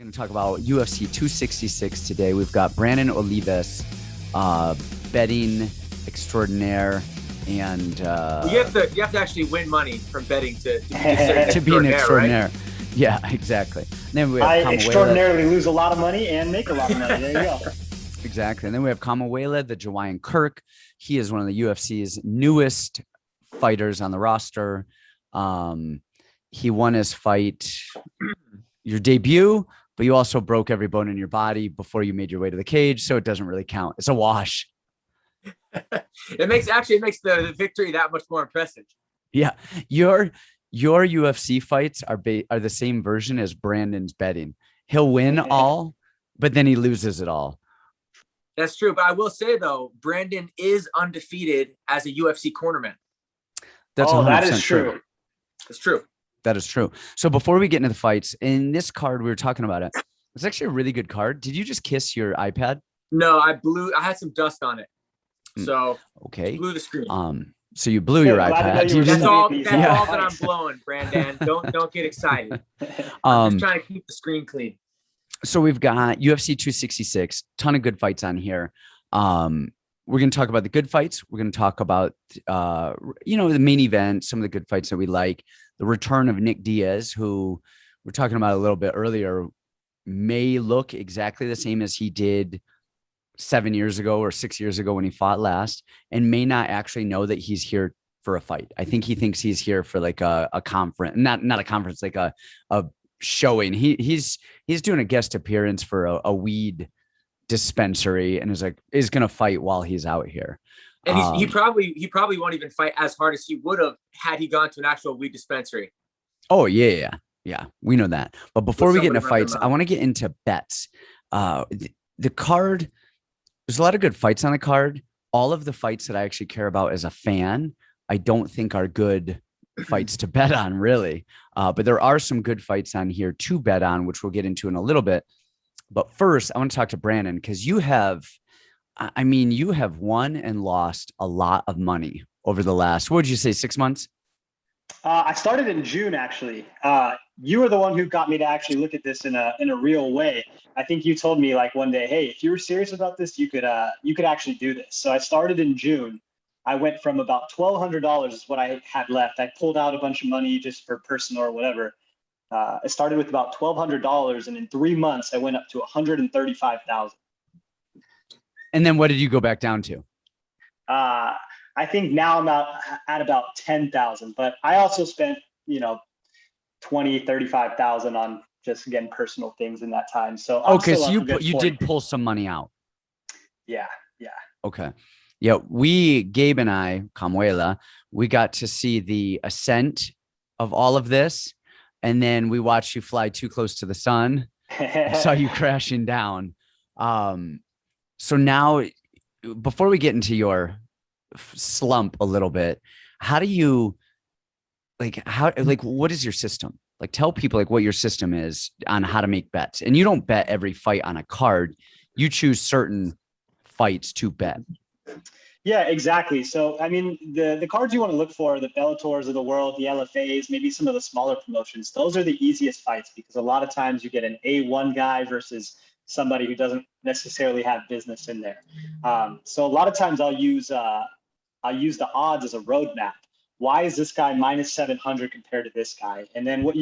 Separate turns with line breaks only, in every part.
going to talk about UFC 266 today. We've got Brandan Olivas, betting extraordinaire, and
you have to actually win money from betting to be considered
to be an extraordinaire.
Right?
Yeah, exactly. And then we have
I extraordinarily lose a lot of money and make a lot of money. There you go.
Exactly. And then we have Kamuela, the Akwan Kirk. He is one of the UFC's newest fighters on the roster. He won his fight, your debut, but you also broke every bone in your body before you made your way to the cage, so it doesn't really count. It's a wash.
It makes the victory that much more impressive.
Yeah, your UFC fights are the same version as Brandon's betting. He'll win all, but then he loses it all.
That's true, but I will say though, Brandan is undefeated as a UFC cornerman.
That's
that is true.
It's true.
That is true. So before we get into the fights, in this card, we were talking about it. It's actually a really good card. Did you just kiss your iPad?
No, I had some dust on it. So
okay.
Blew the screen.
So you blew your iPad.
That's all that I'm blowing, Brandan. Don't get excited. I'm just trying to keep the screen clean.
So we've got UFC 266, ton of good fights on here. We're going to talk about the good fights. We're going to talk about, the main event, some of the good fights that we like. The return of Nick Diaz, who we're talking about a little bit earlier, may look exactly the same as he did 7 years ago or 6 years ago when he fought last, and may not actually know that he's here for a fight. I think he thinks he's here for like a conference, not a conference, like a showing. He's doing a guest appearance for a weed dispensary and is going to fight while he's out here.
And he probably won't even fight as hard as he would have had he gone to an actual weed dispensary.
Oh yeah. We know that. But before we get into fights, I want to get into bets. The card, there's a lot of good fights on the card. All of the fights that I actually care about as a fan, I don't think are good fights to bet on, really. But there are some good fights on here to bet on, which we'll get into in a little bit. But first, I want to talk to Brandan because you have won and lost a lot of money over the last, what would you say, 6 months?
I started in June, actually. You were the one who got me to actually look at this in a real way. I think you told me like one day, hey, if you were serious about this, you could actually do this. So I started in June. I went from about $1,200 is what I had left. I pulled out a bunch of money just for personal or whatever. I started with about $1,200, and in 3 months, I went up to $135,000. And
then what did you go back down to?
I think now I'm at about 10,000, but I also spent, 35,000 on just, again, personal things in that time. So
okay, so you did pull some money out.
Yeah.
Okay. Yeah, Gabe and I, Kamuela, we got to see the ascent of all of this. And then we watched you fly too close to the sun. Saw you crashing down. So now, before we get into your slump a little bit, how do you what is your system? Like, tell people what your system is on how to make bets. And you don't bet every fight on a card. You choose certain fights to bet.
Yeah, exactly. So, I mean, the cards you want to look for are the Bellators of the world, the LFAs, maybe some of the smaller promotions. Those are the easiest fights because a lot of times you get an A1 guy versus somebody who doesn't necessarily have business in there. So a lot of times I'll use the odds as a roadmap. Why is this guy minus 700 compared to this guy? And then what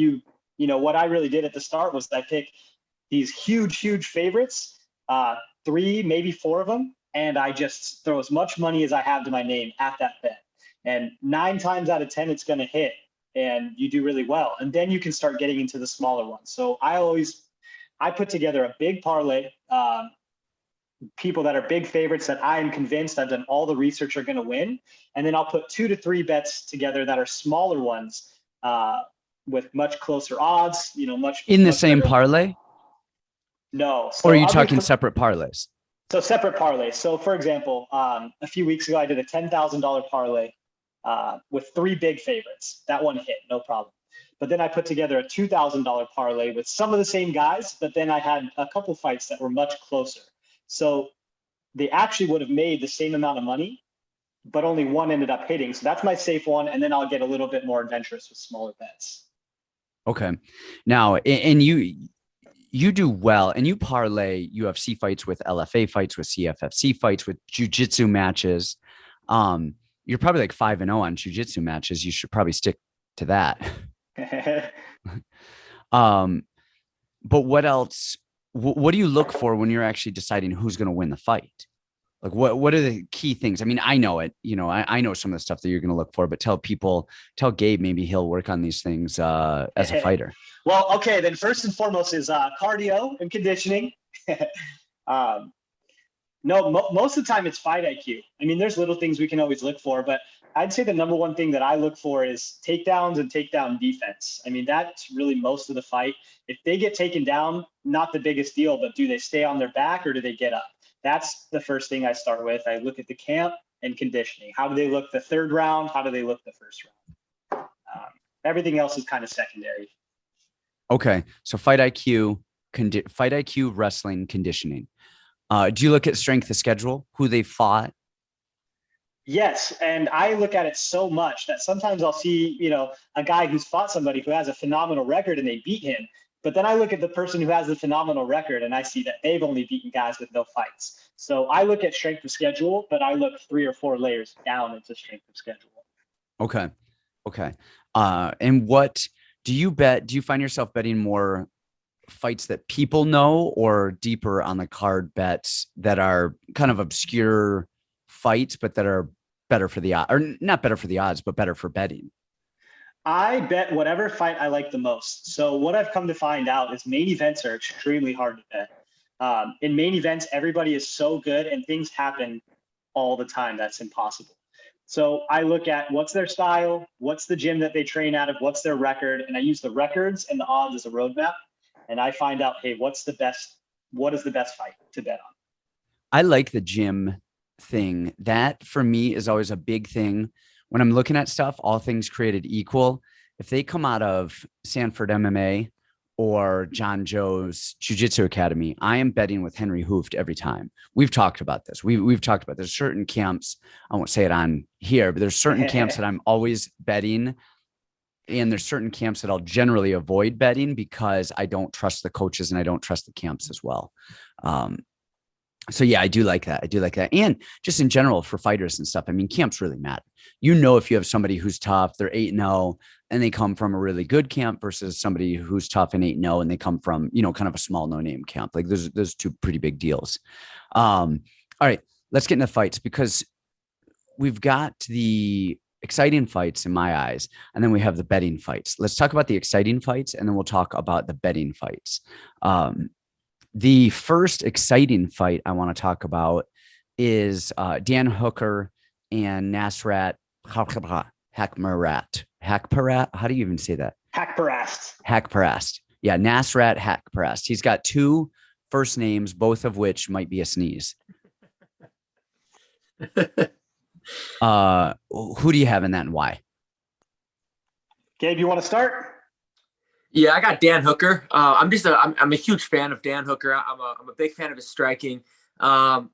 I really did at the start was I picked these huge favorites, 3, maybe 4 of them. And I just throw as much money as I have to my name at that bet. And 9 times out of 10, it's going to hit and you do really well. And then you can start getting into the smaller ones. So I put together a big parlay, people that are big favorites that I am convinced I've done all the research are going to win. And then I'll put 2 to 3 bets together that are smaller ones with much closer odds, much
in the
much
same
better.
parlay.
No.
So or are you talking separate parlays?
So separate parlays. So for example, a few weeks ago, I did a $10,000 parlay with 3 big favorites. That one hit, no problem. But then I put together a $2,000 parlay with some of the same guys, but then I had a couple fights that were much closer. So they actually would have made the same amount of money, but only one ended up hitting. So that's my safe one. And then I'll get a little bit more adventurous with smaller bets.
Okay. Now, and you you do well, and you parlay UFC fights with LFA fights, with CFFC fights, with jiu-jitsu matches. You're probably like 5-0 on jiu-jitsu matches. You should probably stick to that. But what else? What do you look for when you're actually deciding who's going to win the fight? Like what are the key things? I mean, I know it, I know some of the stuff that you're going to look for, but tell Gabe, maybe he'll work on these things as a fighter.
Well, okay. Then first and foremost is cardio and conditioning. Most of the time it's fight IQ. I mean, there's little things we can always look for, but I'd say the number one thing that I look for is takedowns and takedown defense. I mean, that's really most of the fight. If they get taken down, not the biggest deal, but do they stay on their back or do they get up? That's the first thing I start with. I look at the camp and conditioning. How do they look the third round? How do they look the first round? Everything else is kind of secondary.
Okay. So fight IQ, wrestling, conditioning. Do you look at strength of schedule, who they fought?
Yes. And I look at it so much that sometimes I'll see, a guy who's fought somebody who has a phenomenal record and they beat him. But then I look at the person who has the phenomenal record and I see that they've only beaten guys with no fights. So I look at strength of schedule, but I look 3 or 4 layers down into strength of schedule.
Okay. And what do you bet? Do you find yourself betting more fights that people know or deeper on the card bets that are kind of obscure fights, but that are better for the odds, or not better for the odds, but better for betting?
I bet whatever fight I like the most. So what I've come to find out is main events are extremely hard to bet. In main events, everybody is so good and things happen all the time. That's impossible. So I look at what's their style, what's the gym that they train out of, what's their record, and I use the records and the odds as a roadmap. And I find out, hey, what is the best fight to bet on?
I like the gym thing. That for me is always a big thing. When I'm looking at stuff, all things created equal. If they come out of Sanford MMA or John Joe's Jiu-Jitsu Academy, I am betting with Henry Hooft every time. We've talked about this. We've talked about there's certain camps. I won't say it on here, but there's certain camps that I'm always betting. And there's certain camps that I'll generally avoid betting because I don't trust the coaches and I don't trust the camps as well. So yeah, I do like that. And just in general for fighters and stuff, I mean, camps really matter. If you have somebody who's tough, they're 8-0 and they come from a really good camp versus somebody who's tough and 8-0 and they come from, kind of a small no-name camp. Like there's 2 pretty big deals. All right, let's get into fights because we've got the exciting fights in my eyes, and then we have the betting fights. Let's talk about the exciting fights, and then we'll talk about the betting fights. The first exciting fight I want to talk about is Dan Hooker and Nasrat Haqparast. How do you even say that? Haqparast. Yeah, Nasrat Haqparast. He's got 2 first names, both of which might be a sneeze. Who do you have in that and why?
Gabe, you want to start?
Yeah, I got Dan Hooker. I'm a huge fan of Dan Hooker. I'm a big fan of his striking. Yeah,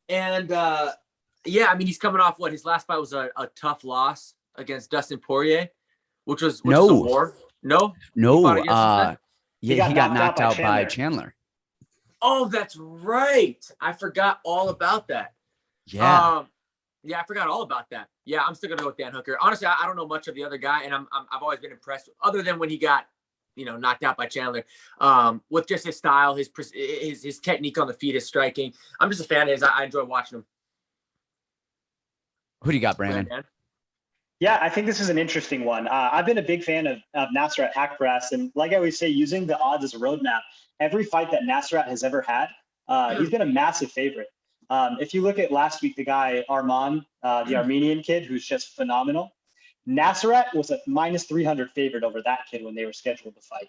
I mean, he's coming off his last fight was a tough loss against Dustin Poirier, which was a war. No.
Yeah, he got knocked out by Chandler.
Oh, that's right. I forgot all about that.
Yeah.
Yeah, I forgot all about that. Yeah, I'm still gonna go with Dan Hooker. Honestly, I don't know much of the other guy, and I've always been impressed, other than when he got, knocked out by Chandler, with just his style, his technique on the feet, his striking. I'm just a fan of his. I enjoy watching him.
Who do you got, Brandon?
Yeah, I think this is an interesting one. I've been a big fan of Nasrat Haqparast, and like I always say, using the odds as a roadmap. Every fight that Nasrat has ever had, he's been a massive favorite. If you look at last week, the guy Arman, the Armenian kid, who's just phenomenal. Nasrat was a -300 favorite over that kid when they were scheduled to fight.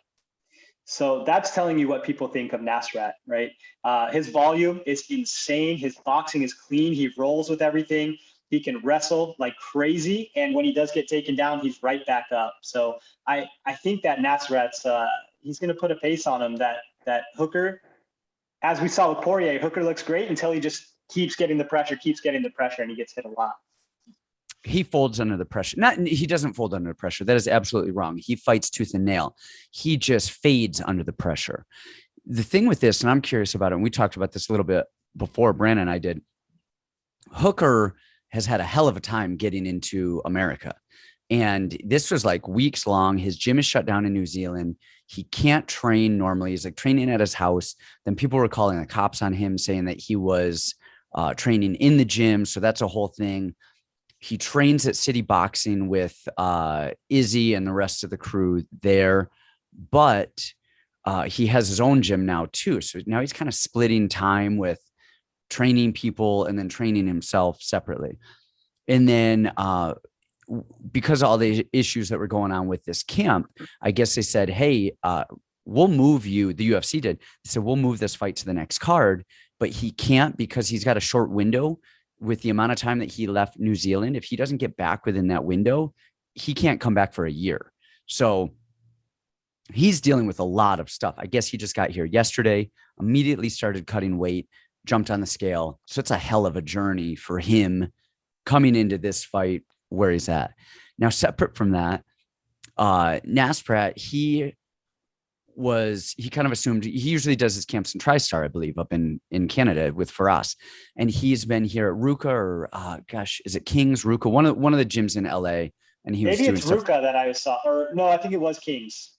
So that's telling you what people think of Nasrat, right? His volume is insane. His boxing is clean. He rolls with everything. He can wrestle like crazy. And when he does get taken down, he's right back up. So I think that Nasrat's, he's going to put a pace on him that Hooker, as we saw with Poirier, Hooker looks great until he just keeps getting the pressure, and he gets hit a lot.
He folds under the pressure. He doesn't fold under the pressure. That is absolutely wrong. He fights tooth and nail. He just fades under the pressure. The thing with this, and I'm curious about it, and we talked about this a little bit before Brandon and I did, Hooker has had a hell of a time getting into America. And this was like weeks long. His gym is shut down in New Zealand. He can't train normally. He's like training at his house. Then people were calling the cops on him, saying that he was training in the gym. So that's a whole thing. He trains at City Boxing with Izzy and the rest of the crew there. But he has his own gym now too. So now he's kind of splitting time with training people and then training himself separately. And then because of all the issues that were going on with this camp, I guess they said, hey, we'll move you. The UFC did. They said, we'll move this fight to the next card, but he can't because he's got a short window with the amount of time that he left New Zealand. If he doesn't get back within that window, he can't come back for a year. So he's dealing with a lot of stuff. I guess he just got here yesterday, immediately started cutting weight, jumped on the scale. So it's a hell of a journey for him coming into this fight where he's at. Now, separate from that, Nasrat, he kind of assumed, he usually does his camps in TriStar, I believe, up in Canada with Faraz. And he's been here at Ruka or is it King's Ruka? One of the gyms in LA. And he
maybe
was
it's Ruka that I saw, or no, I think it was King's.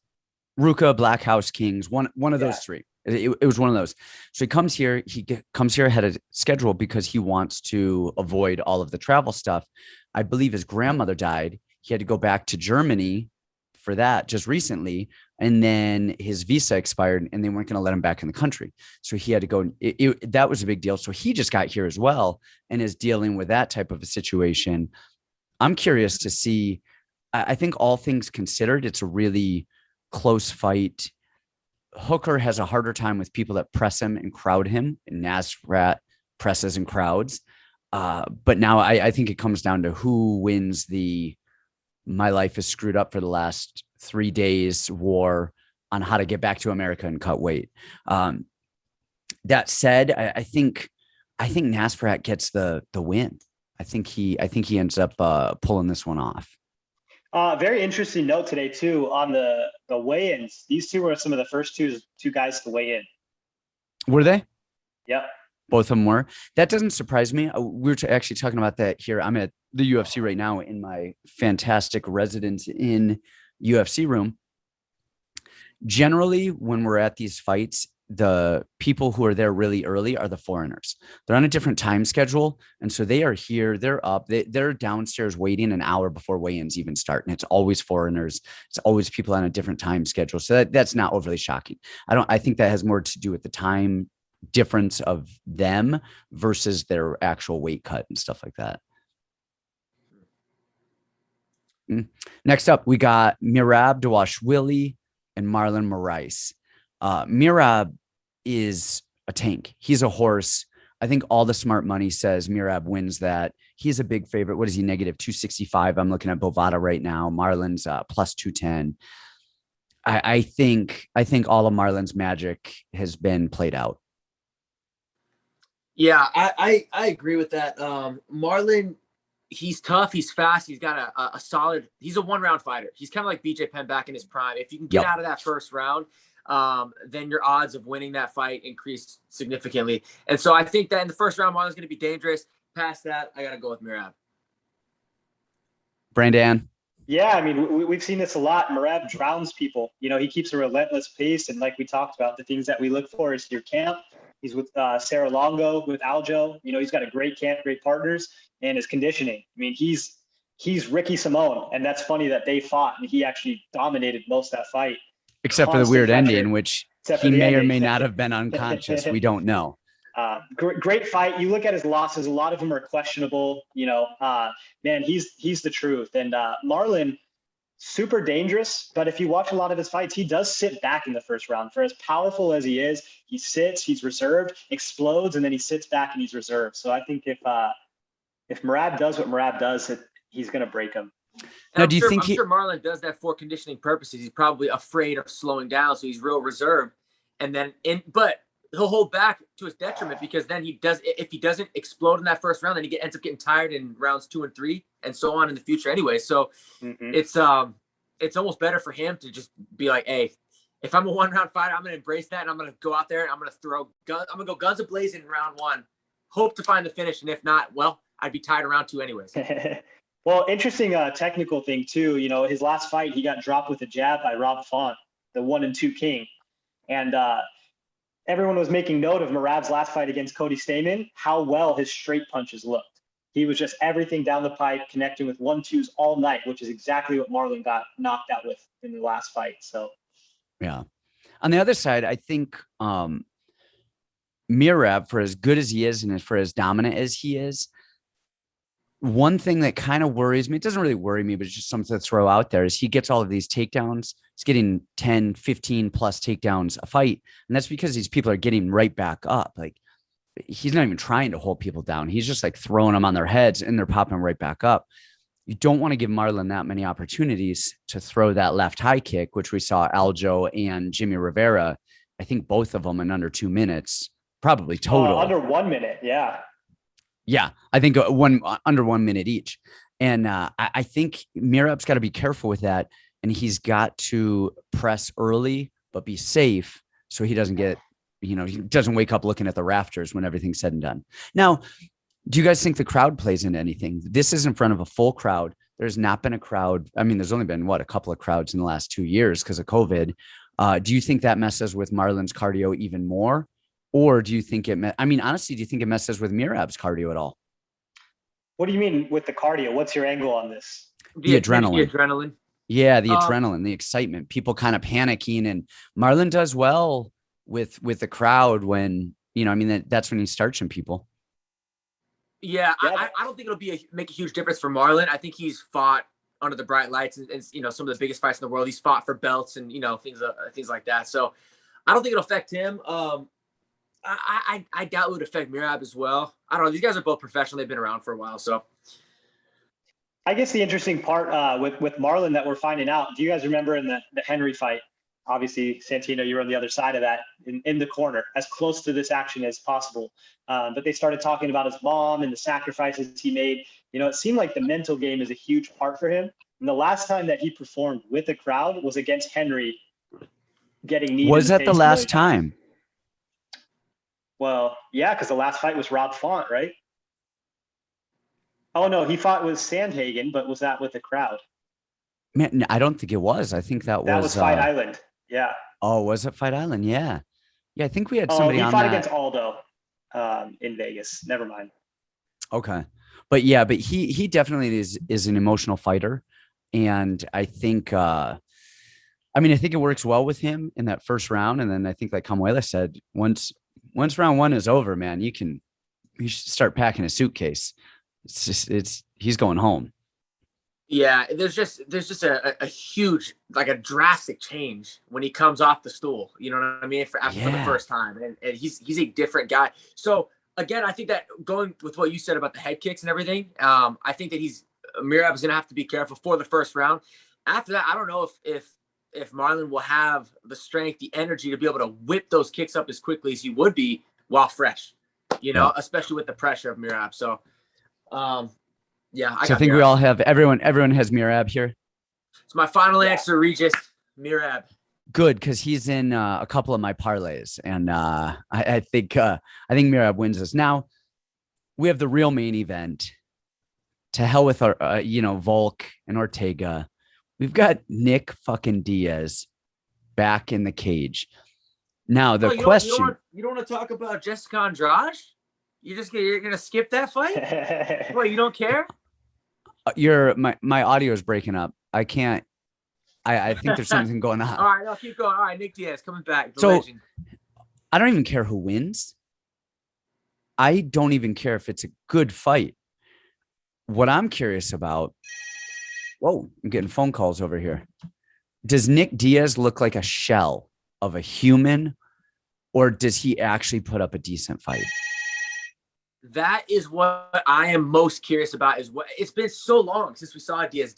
Ruka, Black House, Kings, one of those three. It was one of those. So he comes here. He comes here ahead of schedule because he wants to avoid all of the travel stuff. I believe his grandmother died. He had to go back to Germany for that just recently. And then his visa expired and they weren't going to let him back in the country. So he had to go. That was a big deal. So he just got here as well and is dealing with that type of a situation. I'm curious to see. I think all things considered, it's a really close fight. Hooker has a harder time with people that press him and crowd him, and Nasrat presses and crowds. But now I think it comes down to who wins the my life is screwed up for the last 3 days war on how to get back to America and cut weight. That said, I think Nasrat gets the win. I think he ends up pulling this one off.
Very interesting note today too on the weigh-ins. These two were some of the first two guys to weigh in.
Were they?
Yep.
Both of them were. That doesn't surprise me. We were actually talking about that here. I'm at the UFC right now in my fantastic residence in UFC room. Generally, when we're at these fights, the people who are there really early are the foreigners. They're on a different time schedule. And so they are here, they're up, they're downstairs waiting an hour before weigh-ins even start. And it's always foreigners. It's always people on a different time schedule. So that's not overly shocking. I think that has more to do with the time difference of them versus their actual weight cut and stuff like that. Next up, we got Mirab, Dewash, Willie, and Marlon Morice. Mirab is a tank. He's a horse. I think all the smart money says Mirab wins that. He's a big favorite. What is he? Negative 265. I'm looking at Bovada right now. Marlon's plus 210. I think all of Marlon's magic has been played out.
Yeah, I agree with that. Marlon, he's tough. He's fast. He's got a solid. He's a one-round fighter. He's kind of like BJ Penn back in his prime. If you can get out of that first round, then your odds of winning that fight increase significantly. And so I think that in the first round, Marlon's going to be dangerous. Past that, I got to go with Mirab.
Brandan.
Yeah, I mean, we've seen this a lot. Mirab drowns people. You know, he keeps a relentless pace. And like we talked about, the things that we look for is your camp. He's with Sarah Longo, with Aljo. You know, he's got a great camp, great partners, and his conditioning. I mean, he's Ricky Simone. And that's funny that they fought and he actually dominated most of that fight.
Except for the weird ending, which he may or may not have been unconscious. We don't know.
Great fight. You look at his losses, a lot of them are questionable. You know, man, he's the truth. And Marlon, super dangerous. But if you watch a lot of his fights, he does sit back in the first round. For as powerful as he is, he sits, he's reserved, explodes, and then he sits back and he's reserved. So I think if Mirab does what Mirab does, he's going to break him.
Now, do you think I'm sure Marlon does that for conditioning purposes. He's probably afraid of slowing down, so he's real reserved. And then, but he'll hold back to his detriment because then if he doesn't explode in that first round, then he ends up getting tired in rounds 2 and 3 and so on in the future anyway. So it's almost better for him to just be like, hey, if I'm a 1-round fighter, I'm going to embrace that, and I'm going to go out there and I'm going to throw guns. I'm going to go guns a-blazing in round 1, hope to find the finish. And if not, well, I'd be tied around 2 anyways.
Well, interesting technical thing too. You know, his last fight, he got dropped with a jab by Rob Font, the 1-2 king. And everyone was making note of Mirab's last fight against Cody Stamann, how well his straight punches looked. He was just everything down the pipe, connecting with 1-2s all night, which is exactly what Marlon got knocked out with in the last fight. So,
yeah. On the other side, I think Mirab, for as good as he is and for as dominant as he is, one thing that kind of worries me, it doesn't really worry me, but it's just something to throw out there, is he gets all of these takedowns. He's getting 10, 15 plus takedowns a fight. And that's because these people are getting right back up. Like, he's not even trying to hold people down. He's just like throwing them on their heads and they're popping right back up. You don't want to give Marlon that many opportunities to throw that left high kick, which we saw Aljo and Jimmy Rivera, I think both of them in under 2 minutes, probably total.
Under 1 minute. Yeah.
Yeah, I think under 1 minute each. And I think Mirab's got to be careful with that. And he's got to press early, but be safe so he doesn't get, he doesn't wake up looking at the rafters when everything's said and done. Now, do you guys think the crowd plays into anything? This is in front of a full crowd. There's not been a crowd. I mean, there's only been, a couple of crowds in the last 2 years because of COVID. Do you think that messes with Marlon's cardio even more? Or do you think honestly, do you think it messes with Mirab's cardio at all?
What do you mean with the cardio? What's your angle on this?
The adrenaline.
The adrenaline.
Yeah, the adrenaline, the excitement, people kind of panicking. And Marlon does well with the crowd when, that's when he starts in people.
Yeah, I don't think it'll make a huge difference for Marlon. I think he's fought under the bright lights and some of the biggest fights in the world. He's fought for belts and, things like that. So I don't think it'll affect him. I doubt it would affect Mirab as well. I don't know. These guys are both professional. They've been around for a while. So
I guess the interesting part with Marlon that we're finding out, do you guys remember in the Henry fight? Obviously, Santino, you were on the other side of that in the corner, as close to this action as possible. But they started talking about his mom and the sacrifices he made. It seemed like the mental game is a huge part for him. And the last time that he performed with a crowd was against Henry, getting kneed.
Was that the last time?
Well, yeah, because the last fight was Rob Font, right? Oh, no, he fought with Sandhagen, but was that with the crowd?
Man, I don't think it was. I think that was
Fight Island. Yeah.
Oh, was it Fight Island? Yeah. Yeah, I think we had somebody on that.
He fought against Aldo in Vegas. Never mind.
Okay. But he definitely is an emotional fighter. And I think I think it works well with him in that first round. And then I think, like Kamuela said, once round 1 is over, man, you should start packing a suitcase. He's going home.
Yeah, there's just a huge, like a drastic change when he comes off the stool. You know what I mean? For the first time, and he's a different guy. So again, I think that going with what you said about the head kicks and everything, I think that Mirab is gonna have to be careful for the first round. After that, I don't know if Marlon will have the strength, the energy to be able to whip those kicks up as quickly as he would be while fresh. Especially with the pressure of Mirab. So. I
think Mirab. We all have everyone has Mirab here.
It's my final answer, Regis. Mirab.
Good, because he's in a couple of my parlays, and I think Mirab wins this. Now we have the real main event. To hell with our Volk and Ortega. We've got Nick fucking Diaz back in the cage. Now the question:
you don't want to talk about Jessica Andrade? You're gonna skip that fight? What, you don't care?
My audio is breaking up. I can't. I think there's something going on.
All right, I'll keep going. All right, Nick Diaz coming back.
Legend. I don't even care who wins. I don't even care if it's a good fight. What I'm curious about. Whoa, I'm getting phone calls over here. Does Nick Diaz look like a shell of a human, or does he actually put up a decent fight?
That is what I am most curious about. It's been so long since we saw Diaz.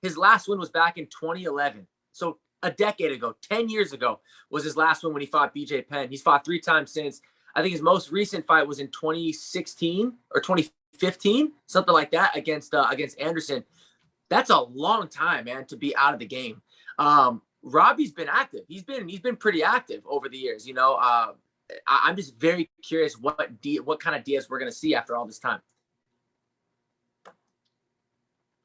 His last win was back in 2011. So a decade ago, 10 years ago was his last one when he fought BJ Penn. He's fought 3 times since. I think his most recent fight was in 2016 or 2015, something like that, against Anderson. That's a long time, man, to be out of the game. Robbie's been active. He's been pretty active over the years. You know, I'm just very curious what kind of Diaz we're gonna see after all this time.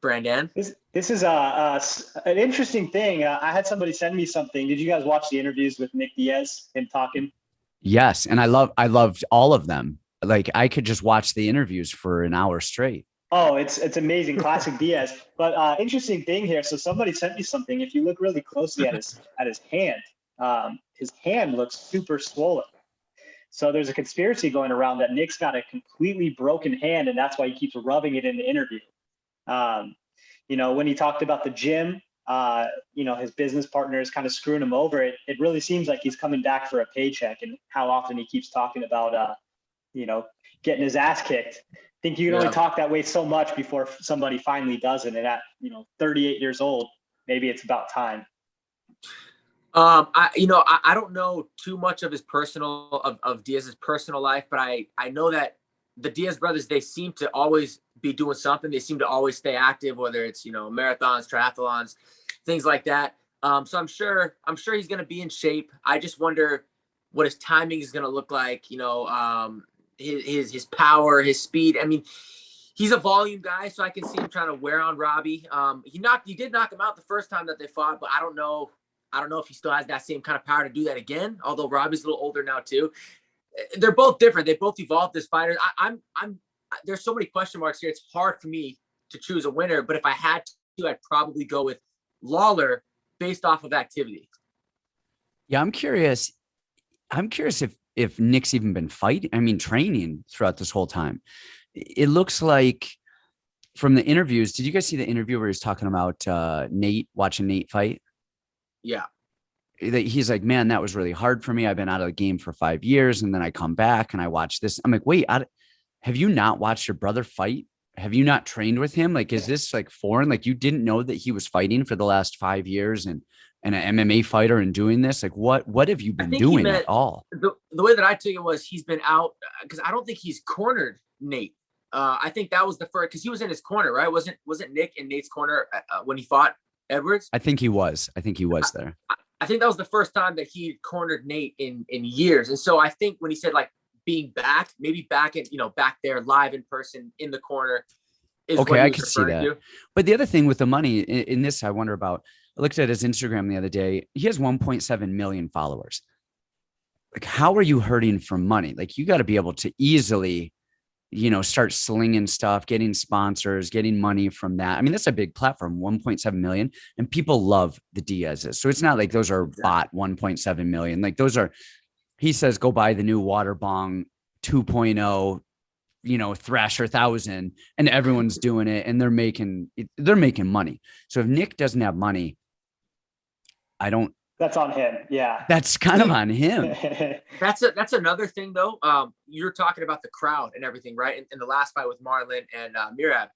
Brandon,
this is an interesting thing. I had somebody send me something. Did you guys watch the interviews with Nick Diaz, him talking?
Yes, and I loved all of them. Like I could just watch the interviews for an hour straight.
Oh, it's amazing. Classic Diaz. But interesting thing here. So somebody sent me something. If you look really closely at his hand looks super swollen. So there's a conspiracy going around that Nick's got a completely broken hand, and that's why he keeps rubbing it in the interview. You know, when he talked about the gym, you know, his business partner is kind of screwing him over. It really seems like he's coming back for a paycheck, and how often he keeps talking about, you know, getting his ass kicked. I think you can only talk that way so much before somebody finally does it. And at, you know, 38 years old, maybe it's about time.
I don't know too much of his of Diaz's personal life, but I know that the Diaz brothers, they seem to always be doing something. They seem to always stay active, whether it's, you know, marathons, triathlons, things like that. So I'm sure he's going to be in shape. I just wonder what his timing is going to look like, you know, his power, his speed. I mean, he's a volume guy, so I can see him trying to wear on Robbie. He did knock him out the first time that they fought, but I don't know if he still has that same kind of power to do that again. Although Robbie's a little older now too. They're both different. They both evolved as fighters. There's so many question marks here. It's hard for me to choose a winner, but if I had to, I'd probably go with Lawler based off of activity.
Yeah, I'm curious if Nick's even been training throughout this whole time. It looks like from the interviews, did you guys see the interview where he's talking about watching Nate fight?
Yeah.
He's like, man, that was really hard for me. I've been out of the game for 5 years, and then I come back and I watch this. I'm like, wait, have you not watched your brother fight? Have you not trained with him? Like, is this like foreign? Like, you didn't know that he was fighting for the last 5 years and an MMA fighter and doing this? Like, what have you been doing at all?
The way that I took it was he's been out because I don't think he's cornered Nate. I think that was the first, because he was in his corner, right? Wasn't Nick in Nate's corner when he fought Edwards?
I think he was there.
I think that was the first time that he cornered Nate in years. And so I think when he said like being back, maybe back there live in person in the corner is
okay. I can see that. To. But the other thing with the money in this, I wonder about, I looked at his Instagram the other day. He has 1.7 million followers. Like, how are you hurting for money? Like, you got to be able to easily, you know, start slinging stuff, getting sponsors, getting money from that. I mean, that's a big platform, 1.7 million, and people love the Diazes. So it's not like those are bought 1.7 million. Like, those are, he says, go buy the new water bong 2.0, you know, Thrasher 1000, and everyone's doing it, and they're making money. So if Nick doesn't have money,
that's on him. Yeah.
That's kind of on him.
That's another thing though. You're talking about the crowd and everything, right? In the last fight with Marlon and Mirab,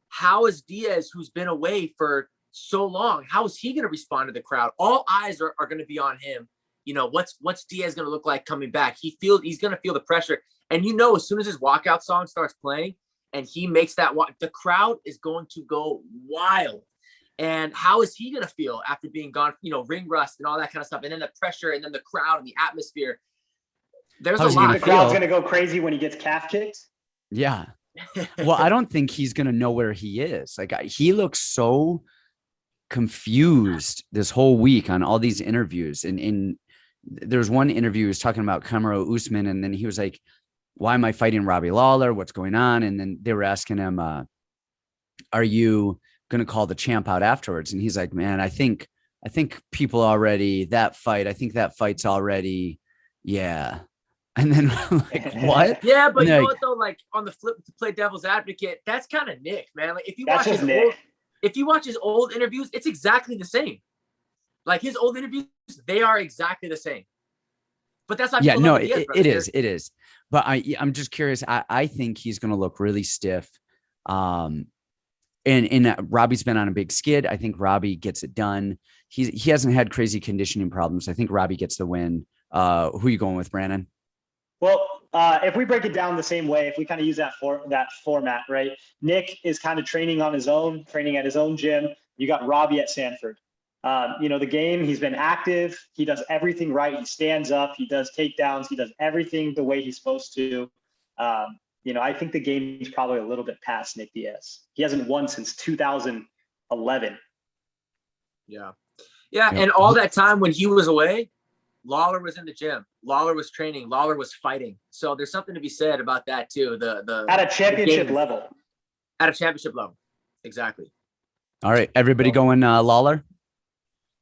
how is Diaz, who's been away for so long, how is he going to respond to the crowd? All eyes are going to be on him. You know, what's Diaz going to look like coming back? He's going to feel the pressure. And you know, as soon as his walkout song starts playing and he makes that the crowd is going to go wild. And how is he going to feel after being gone, you know, ring rust and all that kind of stuff. And then the pressure and then the crowd and the atmosphere. There's a lot.
The crowd's going to go crazy when he gets calf kicked.
Yeah. Well, I don't think he's going to know where he is. Like, he looks so confused this whole week on all these interviews. And there's one interview he was talking about Kamaru Usman. And then he was like, why am I fighting Robbie Lawler? What's going on? And then they were asking him, are you going to call the champ out afterwards? And he's like, man, I think people already, that fight's already. Yeah. And then like, what?
Yeah. But you know what though? Like, on the flip, to play devil's advocate, that's kind of Nick, man. Like, if you watch his old interviews, it's exactly the same. Like, his old interviews, they are exactly the same. But that's not.
Yeah, no, it is. But I'm just curious. I think he's going to look really stiff. And Robbie's been on a big skid. I think Robbie gets it done. He hasn't had crazy conditioning problems. I think Robbie gets the win. Who are you going with, Brandon?
Well, if we break it down the same way, if we kind of use that format, right? Nick is kind of training on his own, training at his own gym. You got Robbie at Sanford. The game, he's been active. He does everything right. He stands up. He does takedowns. He does everything the way he's supposed to. I think the game is probably a little bit past Nick Diaz. He hasn't won since 2011.
Yeah. And all that time when he was away, Lawler was in the gym. Lawler was training. Lawler was fighting. So there's something to be said about that too.
At a championship level.
At a championship level. Exactly.
All right. Everybody going Lawler?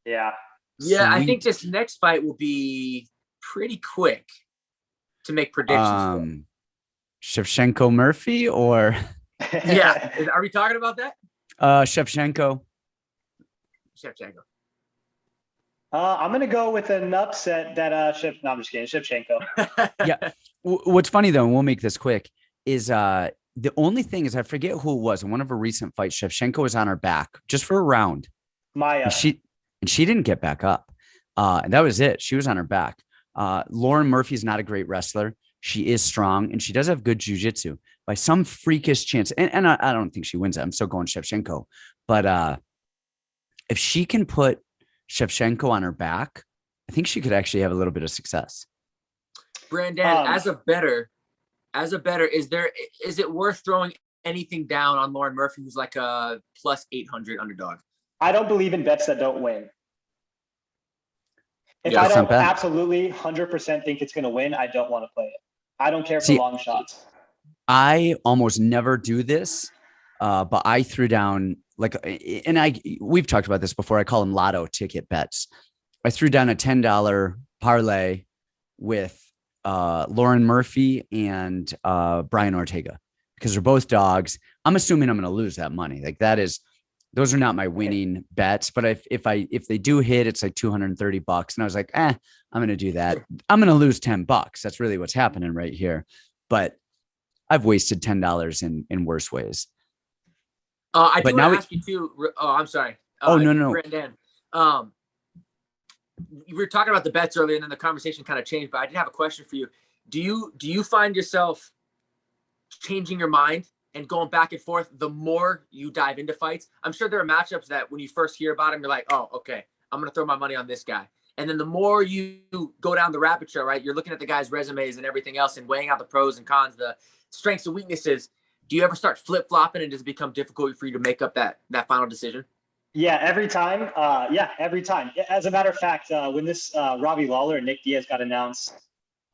Yeah.
Yeah, I think this next fight will be pretty quick to make predictions.
Shevchenko Murphy or
yeah. Are we talking about that?
Shevchenko.
I'm going to go with an upset that no, I'm just kidding. Shevchenko.
Yeah. What's funny though, and we'll make this quick, is the only thing is I forget who it was in one of her recent fights. Shevchenko was on her back just for a round.
Maya.
And she didn't get back up. And that was it. She was on her back. Lauren Murphy's not a great wrestler. She is strong and she does have good jiu-jitsu. By some freakish chance, and I don't think she wins it. I'm still going Shevchenko. But if she can put Shevchenko on her back, I think she could actually have a little bit of success.
Brandan, as a better, is it worth throwing anything down on Lauren Murphy, who's like a plus 800 underdog?
I don't believe in bets that don't win. If I don't absolutely 100% think it's going to win, I don't want to play it. I don't care for long shots.
I almost never do this, but I threw down we've talked about this before. I call them lotto ticket bets. I threw down a $10 parlay with Lauren Murphy and Brian Ortega because they're both dogs. I'm assuming I'm going to lose that money. Those are not my winning bets, but if they do hit, it's like $230. And I was like, I'm going to do that. I'm going to lose $10. That's really what's happening right here. But I've wasted $10 in worse ways.
I do want to ask you too. Oh, I'm sorry.
No.
Brandan, we were talking about the bets earlier and then the conversation kind of changed, but I did have a question for you. Do you find yourself changing your mind and going back and forth the more you dive into fights? I'm sure there are matchups that when you first hear about them, you're like, oh, okay, I'm going to throw my money on this guy. And then the more you go down the rabbit trail, right, you're looking at the guy's resumes and everything else and weighing out the pros and cons, the strengths and weaknesses. Do you ever start flip-flopping and does it become difficult for you to make up that final decision?
Yeah, every time. Every time. As a matter of fact, when this Robbie Lawler and Nick Diaz got announced,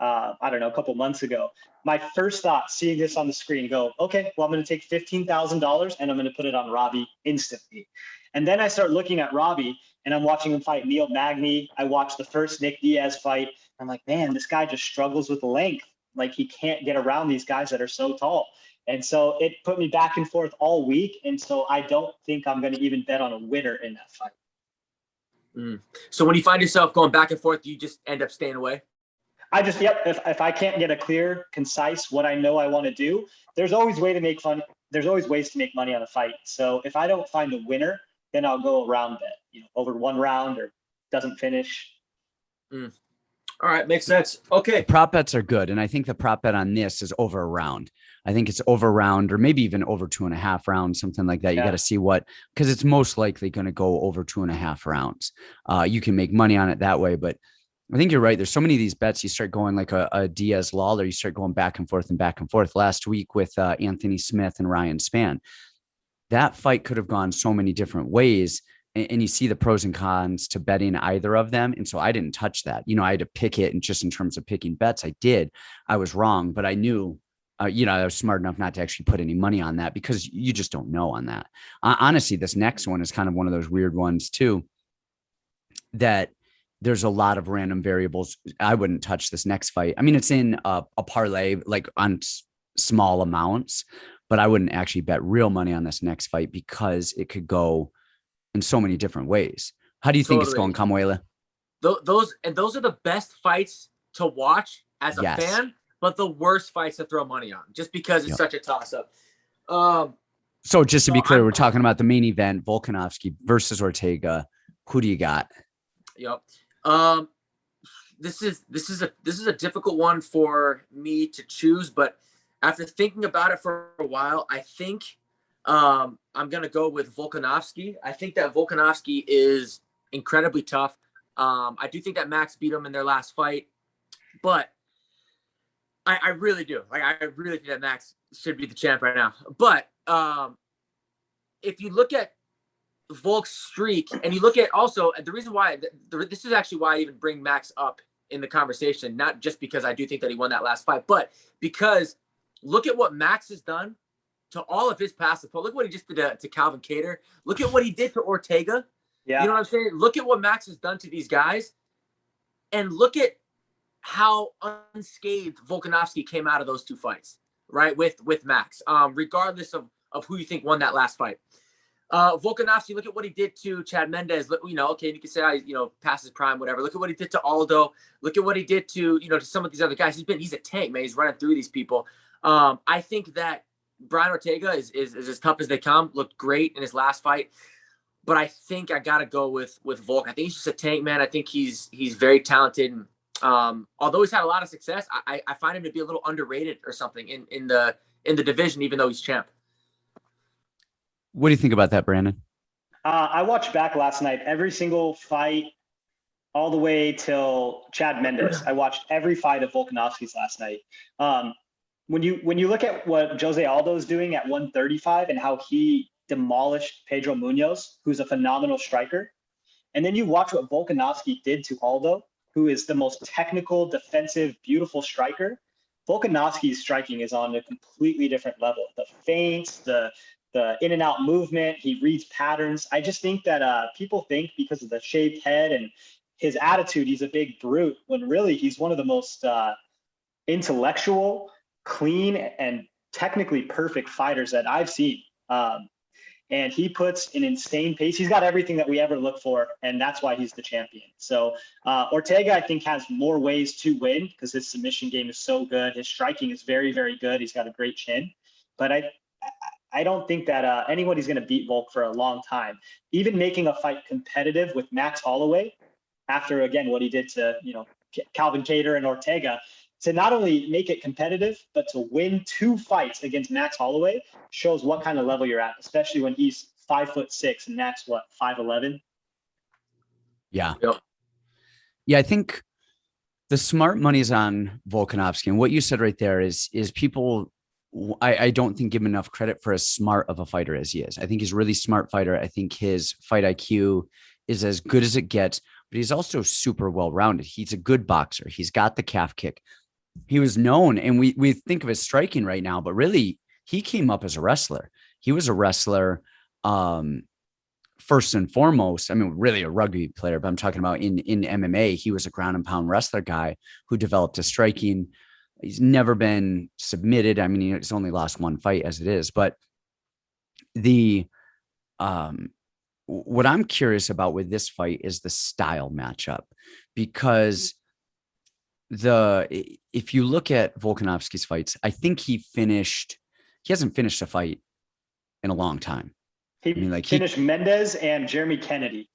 a couple months ago, my first thought, seeing this on the screen, okay, well, I'm going to take $15,000 and I'm going to put it on Robbie instantly. And then I start looking at Robbie and I'm watching him fight Neil Magny. I watched the first Nick Diaz fight. I'm like, man, this guy just struggles with length. Like he can't get around these guys that are so tall. And so it put me back and forth all week. And so I don't think I'm going to even bet on a winner in that fight.
So when you find yourself going back and forth, you just end up staying away?
If I can't get a clear, concise what I know I want to do, there's always ways to make money on a fight. So if I don't find the winner, then I'll go around bet, over one round or doesn't finish.
All right, makes sense. Okay.
Prop bets are good. And I think the prop bet on this is over a round. I think it's over a round or maybe even over 2.5 rounds, something like that. You got to see because it's most likely going to go over 2.5 rounds. You can make money on it that way, but I think you're right. There's so many of these bets. You start going like a Diaz Lawler. You start going back and forth and back and forth. Last week with Anthony Smith and Ryan Spann, that fight could have gone so many different ways. And you see the pros and cons to betting either of them. And so I didn't touch that. I had to pick it. And just in terms of picking bets, I did. I was wrong, but I knew, I was smart enough not to actually put any money on that because you just don't know on that. Honestly, this next one is kind of one of those weird ones too, that there's a lot of random variables. I wouldn't touch this next fight. I mean, it's in a parlay, like on small amounts, but I wouldn't actually bet real money on this next fight because it could go in so many different ways. How do you think it's going, Kamuela?
Those are the best fights to watch as a fan, but the worst fights to throw money on just because it's such a toss-up.
So just to be clear, we're talking about the main event, Volkanovsky versus Ortega. Who do you got?
Yep. This is a difficult one for me to choose, but after thinking about it for a while, I think I'm going to go with Volkanovsky. I think that Volkanovsky is incredibly tough. I do think that Max beat him in their last fight, but I really do. Like, I really think that Max should be the champ right now. But if you look at Volk's streak, and you look at also the reason why this is actually why I even bring Max up in the conversation, not just because I do think that he won that last fight, but because look at what Max has done to all of his past opponents. Look what he just did to Calvin Kattar. Look at what he did to Ortega.
Yeah.
You know what I'm saying? Look at what Max has done to these guys, and look at how unscathed Volkanovsky came out of those two fights, right? With Max, regardless of who you think won that last fight. Volkanovsky, look at what he did to Chad Mendes. You know, okay, you can say, past his prime, whatever. Look at what he did to Aldo. Look at what he did to, to some of these other guys. He's a tank, man. He's running through these people. I think that Brian Ortega is as tough as they come. Looked great in his last fight. But I think I got to go with Volk. I think he's just a tank, man. I think he's very talented. Although he's had a lot of success, I find him to be a little underrated or something in the division, even though he's champ.
What do you think about that, Brandon?
I watched back last night, every single fight all the way till Chad Mendes. I watched every fight of Volkanovski's last night. When you look at what Jose Aldo is doing at 135 and how he demolished Pedro Munoz, who's a phenomenal striker, and then you watch what Volkanovski did to Aldo, who is the most technical, defensive, beautiful striker. Volkanovski's striking is on a completely different level. The feints, the in and out movement, he reads patterns. I just think that people think because of the shaved head and his attitude, he's a big brute, when really he's one of the most intellectual, clean, and technically perfect fighters that I've seen. And he puts an insane pace. He's got everything that we ever look for, and that's why he's the champion. So Ortega, I think, has more ways to win because his submission game is so good. His striking is very, very good. He's got a great chin. But I don't think that anybody's going to beat Volk for a long time. Even making a fight competitive with Max Holloway, after, again, what he did to Calvin Kattar and Ortega, to not only make it competitive, but to win 2 fights against Max Holloway shows what kind of level you're at, especially when he's 5'6" and Max, 5'11".
Yeah.
Yep.
Yeah, I think the smart money is on Volkanovski. And what you said right there is people, I don't think give him enough credit for as smart of a fighter as he is. I think he's a really smart fighter. I think his fight IQ is as good as it gets, but he's also super well-rounded. He's a good boxer. He's got the calf kick. He was known, and we think of his striking right now, but really he came up as a wrestler. He was a wrestler first and foremost. I mean, really a rugby player, but I'm talking about in MMA. He was a ground and pound wrestler guy who developed a striking. He's never been submitted. I mean, he's only lost 1 fight as it is, but what I'm curious about with this fight is the style matchup, because if you look at Volkanovski's fights, I think he hasn't finished a fight in a long time.
He finished Mendes and Jeremy Kennedy.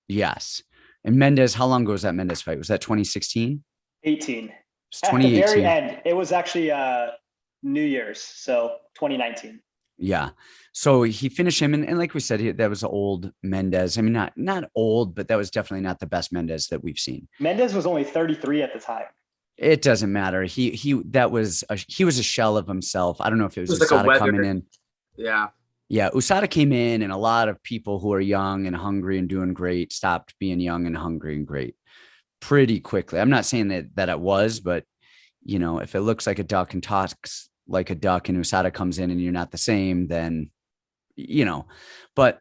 Yes. And Mendes, how long ago was that Mendes fight? Was that 2016?
18.
It's 2018.
At the very end, it was actually New Year's, so 2019.
Yeah. So he finished him. And like we said, that was old Mendes. I mean, not old, but that was definitely not the best Mendes that we've seen.
Mendes was only 33 at the time.
It doesn't matter. He was a shell of himself. I don't know if it was
USADA
like coming in.
Yeah.
Yeah. USADA came in, and a lot of people who are young and hungry and doing great stopped being young and hungry and great pretty quickly. I'm not saying that it was, but if it looks like a duck and talks like a duck and USADA comes in and you're not the same, then, but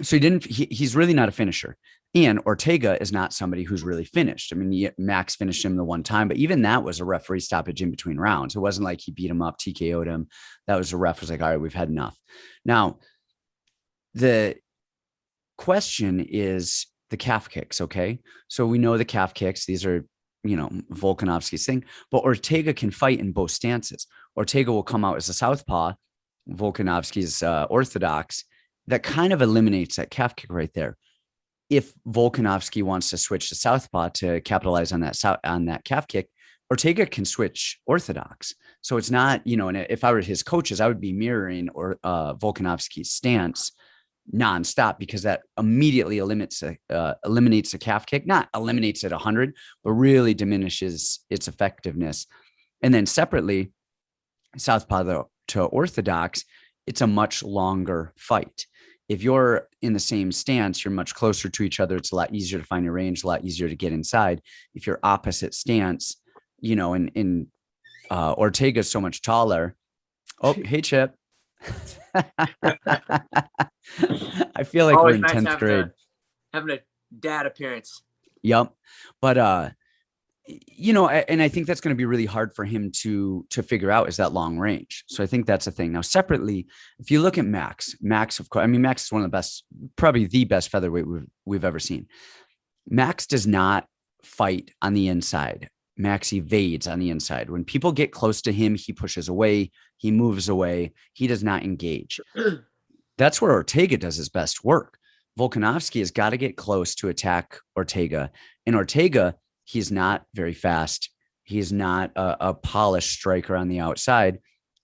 so he's really not a finisher. And Ortega is not somebody who's really finished. I mean, Max finished him the one time, but even that was a referee stoppage in between rounds. It wasn't like he beat him up, TKO'd him. That was the ref was like, all right, we've had enough. Now, the question is the calf kicks. Okay. So we know the calf kicks. These are, Volkanovski's thing, but Ortega can fight in both stances. Ortega will come out as a southpaw. Volkanovski's orthodox. That kind of eliminates that calf kick right there. If Volkanovski wants to switch to southpaw to capitalize on that calf kick, Ortega can switch orthodox. So it's not, and if I were his coaches, I would be mirroring Volkanovski's stance nonstop, because that immediately eliminates the calf kick, not eliminates it 100, but really diminishes its effectiveness. And then separately, southpaw to orthodox, it's a much longer fight. If you're in the same stance, you're much closer to each other. It's a lot easier to find your range, a lot easier to get inside. If you're opposite stance, and Ortega is so much taller. Oh, hey, Chip. I feel like we're in 10th grade.
Having a dad appearance.
Yep. But, and I think that's going to be really hard for him to figure out, is that long range. So I think that's a thing. Now, separately, if you look at Max, of course, Max is one of the best, probably the best featherweight we've ever seen. Max does not fight on the inside. Max evades on the inside. When people get close to him, he pushes away, he moves away, he does not engage. That's where Ortega does his best work. Volkanovsky has got to get close to attack Ortega. And Ortega, he's not very fast. He's not a polished striker on the outside.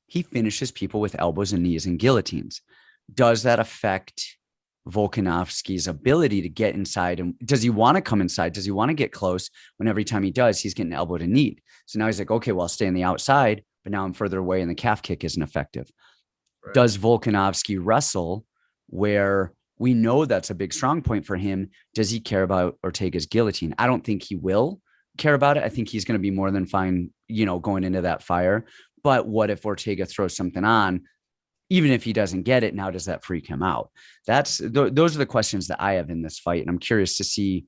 He finishes people with elbows and knees and guillotines. Does that affect Volkanovski's ability to get inside? And does he want to come inside? Does he want to get close when every time he does, he's getting elbowed and kneed? So now he's like, okay, well, I'll stay on the outside, but now I'm further away and the calf kick isn't effective. Right. Does Volkanovski wrestle where we know that's a big strong point for him? Does he care about Ortega's guillotine? I don't think he will care about it. I think he's going to be more than fine, going into that fire. But what if Ortega throws something on? Even if he doesn't get it, now does that freak him out? Those are the questions that I have in this fight. And I'm curious to see,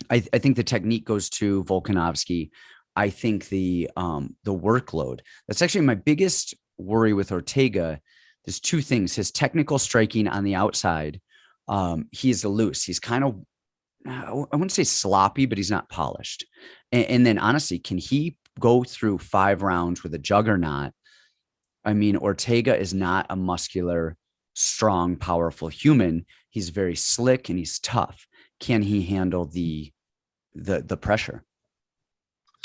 I think the technique goes to Volkanovski. I think the workload, that's actually my biggest worry with Ortega. There's two things: his technical striking on the outside. He's loose. He's kind of, I wouldn't say sloppy, but he's not polished. And then honestly, can he go through 5 rounds with a juggernaut? Ortega is not a muscular, strong, powerful human. He's very slick and he's tough. Can he handle the pressure?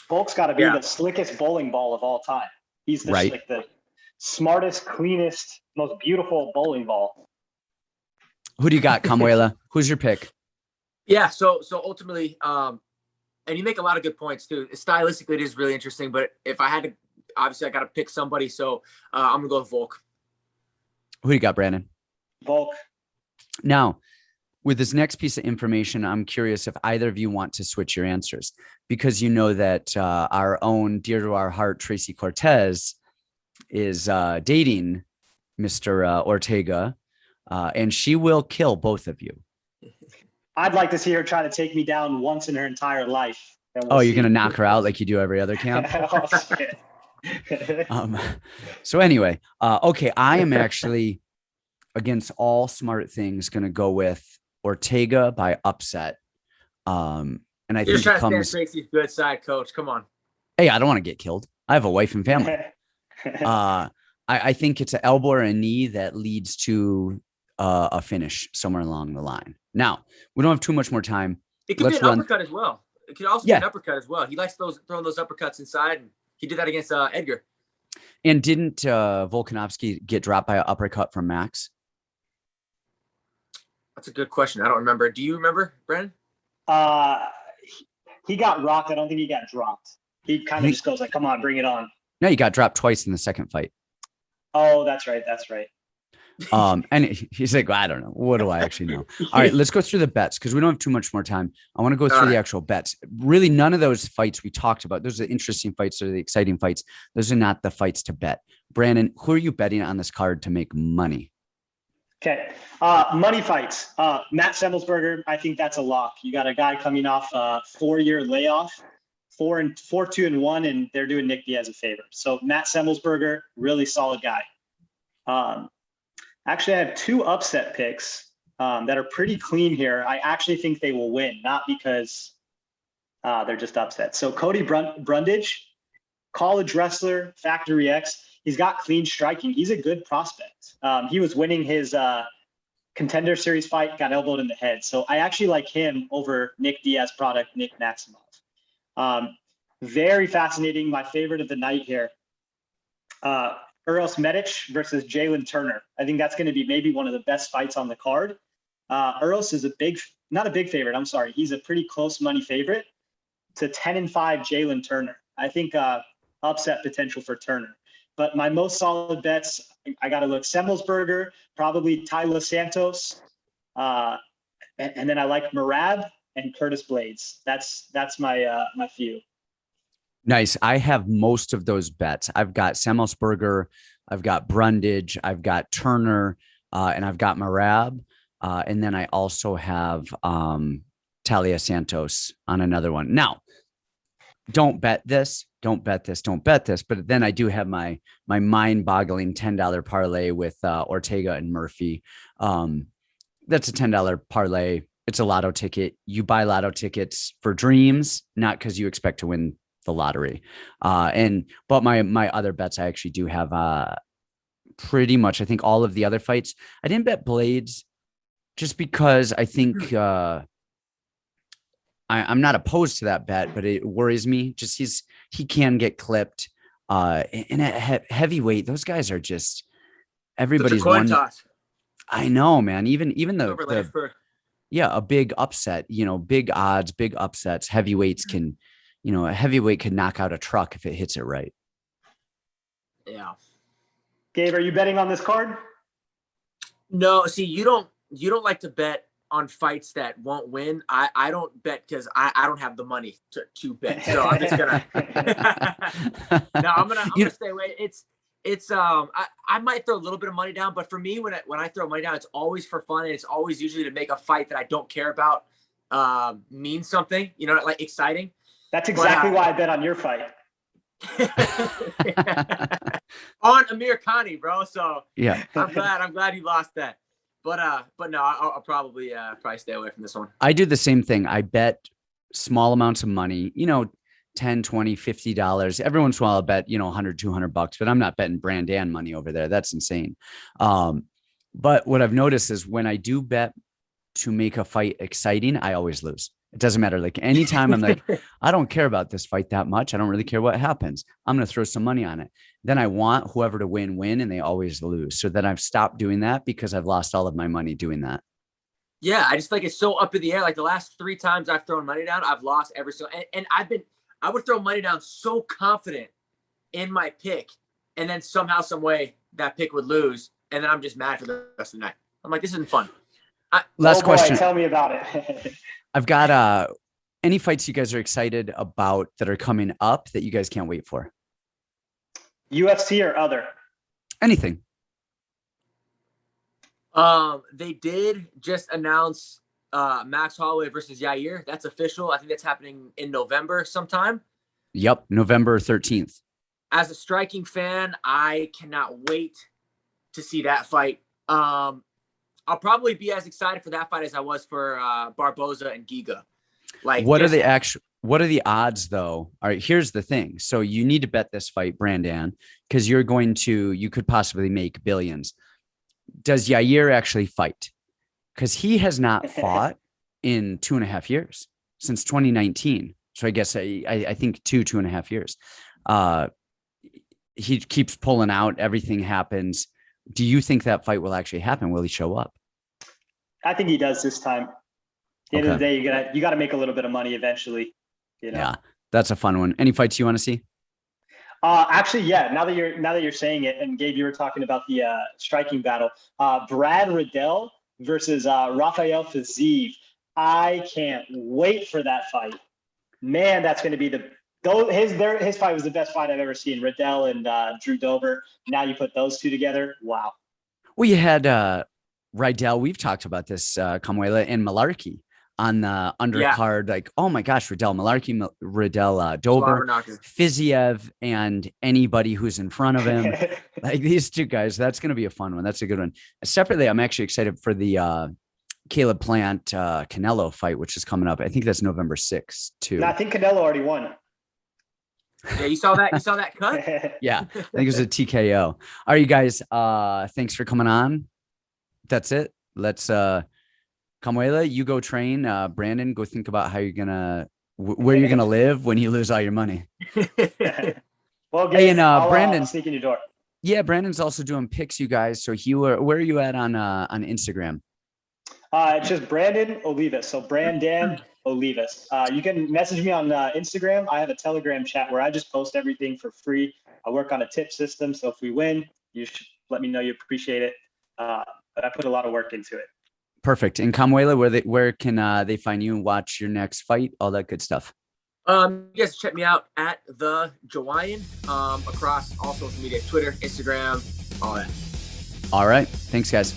Volk's got to be the slickest bowling ball of all time. He's the smartest, cleanest, most beautiful bowling ball.
Who do you got, Kamuela? Who's your pick?
Yeah, so ultimately, and you make a lot of good points too. Stylistically, it is really interesting. But if I had to, obviously, I got to pick somebody. So I'm gonna go with Volk.
Who do you got, Brandon?
Volk.
Now, with this next piece of information, I'm curious if either of you want to switch your answers, because you know that our own dear to our heart, Tracy Cortez, is dating Mr. Ortega, and she will kill both of you.
I'd like to see her try to take me down once in her entire life.
You're going to knock her out like you do every other camp? So anyway, okay, I am actually, against all smart things, going to go with Ortega by upset. And I think
it comes Tracy's good side, coach. Come on.
Hey, I don't want to get killed. I have a wife and family. I think it's an elbow or a knee that leads to a finish somewhere along the line. Now, we don't have too much more time.
It could be an uppercut as well. It could also be an uppercut as well. He likes throwing those uppercuts inside, and he did that against Edgar.
And didn't Volkanovski get dropped by an uppercut from Max?
That's a good question. I don't remember. Do you remember, Brandon?
He got rocked. I don't think he got dropped. He kind of just goes like, come on, bring it on.
No, he got dropped twice in the second fight.
Oh, that's right. That's right.
And he's like, well, I don't know. What do I actually know? All right, let's go through the bets because we don't have too much more time. I want to go through the actual bets. Really, none of those fights we talked about, those are the interesting fights, those are the exciting fights. Those are not the fights to bet. Brandon, who are you betting on this card to make money?
Okay. Money fights. Matt Semmelsberger, I think that's a lock. You got a guy coming off a 4-year layoff, 4-2-1, and they're doing Nick Diaz a favor. So Matt Semmelsberger, really solid guy. Actually, I have 2 upset picks that are pretty clean here. I actually think they will win, not because they're just upset. So Cody Brundage, college wrestler, Factory X. He's got clean striking. He's a good prospect. He was winning his Contender Series fight, got elbowed in the head. So I actually like him over Nick Diaz product, Nick Maximov. Very fascinating. My favorite of the night here. Uros Medic versus Jalen Turner. I think that's going to be maybe one of the best fights on the card. Uros is not a big favorite. I'm sorry. He's a pretty close money favorite to 10-5 Jalen Turner. I think upset potential for Turner. But my most solid bets, I got to look Semmelsberger, probably Tyler Santos. And then I like Mirab and Curtis Blades. That's my my few.
Nice. I have most of those bets. I've got Semmelsberger, I've got Brundage, I've got Turner, and I've got Mirab. And then I also have Talia Santos on another one. Now, don't bet this. But then I do have my mind-boggling $10 parlay with Ortega and Murphy. That's a $10 parlay. It's a lotto ticket. You buy lotto tickets for dreams, not because you expect to win the lottery. But my other bets, I actually do have pretty much, I think all of the other fights. I didn't bet Blades just because I think I'm not opposed to that bet, but it worries me. Just he can get clipped. And at heavyweight, those guys are just everybody's one
toss.
I know, man. Even a big upset, big odds, big upsets. Heavyweights can, a heavyweight can knock out a truck if it hits it right.
Yeah.
Gabe, are you betting on this card?
No, see, you don't like to bet on fights that won't win. I don't bet because I don't have the money to bet. So I'm just gonna no, I'm gonna stay away. It's I might throw a little bit of money down, but for me, when I throw money down, it's always for fun, and it's always usually to make a fight that I don't care about mean something, like exciting.
That's exactly why I bet on your fight.
On Amirikhani, bro. So
yeah,
I'm glad you lost that. But no, I'll probably stay away from this one.
I do the same thing. I bet small amounts of money, $10, $20, $50. Every once in a while I'll bet, $100, $200, but I'm not betting Brandan money over there. That's insane. But what I've noticed is when I do bet to make a fight exciting, I always lose. It doesn't matter. Like anytime I'm like, I don't care about this fight that much. I don't really care what happens. I'm going to throw some money on it. Then I want whoever to win, and they always lose. So then I've stopped doing that because I've lost all of my money doing that.
Yeah. I just like it's so up in the air. Like the last 3 times I've thrown money down, I've lost every single, and I would throw money down so confident in my pick. And then somehow, some way that pick would lose. And then I'm just mad for the rest of the night. I'm like, this isn't fun.
Last question.
Tell me about it.
I've got any fights you guys are excited about that are coming up that you guys can't wait for?
UFC or other?
Anything.
They did just announce Max Holloway versus Yair. That's official. I think that's happening in November sometime.
Yep, November 13th.
As a striking fan, I cannot wait to see that fight. I'll probably be as excited for that fight as I was for Barboza and Giga. Like,
what are the odds though? All right, here's the thing. So you need to bet this fight, Brandan, because you could possibly make billions. Does Yair actually fight? Because he has not fought in 2.5 years, since 2019. So I guess I think 2.5 years. He keeps pulling out. Everything happens. Do you think that fight will actually happen? Will he show up?
I think he does this time. At the end of the day, you got to make a little bit of money eventually.
Yeah, that's a fun one. Any fights you want to see?
Actually, yeah. Now that you're saying it, and Gabe, you were talking about the striking battle, Brad Riddell versus Rafael Fiziev. I can't wait for that fight. Man, that's going to be his fight was the best fight I've ever seen. Riddell and Drew Dober. Now you put those two together. Wow.
Well, you had Riddell. We've talked about this, Kamuela and Malarkey on the undercard. Yeah. Like, oh my gosh, Riddell, Malarkey, Riddell, Dober, Fiziev, and anybody who's in front of him. Like these two guys, that's going to be a fun one. That's a good one. Separately, I'm actually excited for the Caleb Plant Canelo fight, which is coming up. I think that's November 6th too.
No, I think Canelo already won.
Yeah, you saw that? You saw that cut?
Yeah, I think it was a TKO. All right, you guys. Thanks for coming on. That's it. Let's Kamuela, you go train. Brandan, go think about how you're gonna where you're gonna live when you lose all your money.
Well,
hey, and Brandan,
sneak in your door.
Yeah, Brandon's also doing pics, you guys. So where are you at on Instagram?
It's just Brandan Olivas. So Brandan Olivas. You can message me on Instagram. I have a Telegram chat where I just post everything for free. I work on a tip system. So if we win, you should let me know you appreciate it. But I put a lot of work into it.
Perfect. And Kamuela, where can they find you and watch your next fight? All that good stuff.
You guys check me out at the Jawaian across all social media, Twitter, Instagram, all that.
All right. Thanks, guys.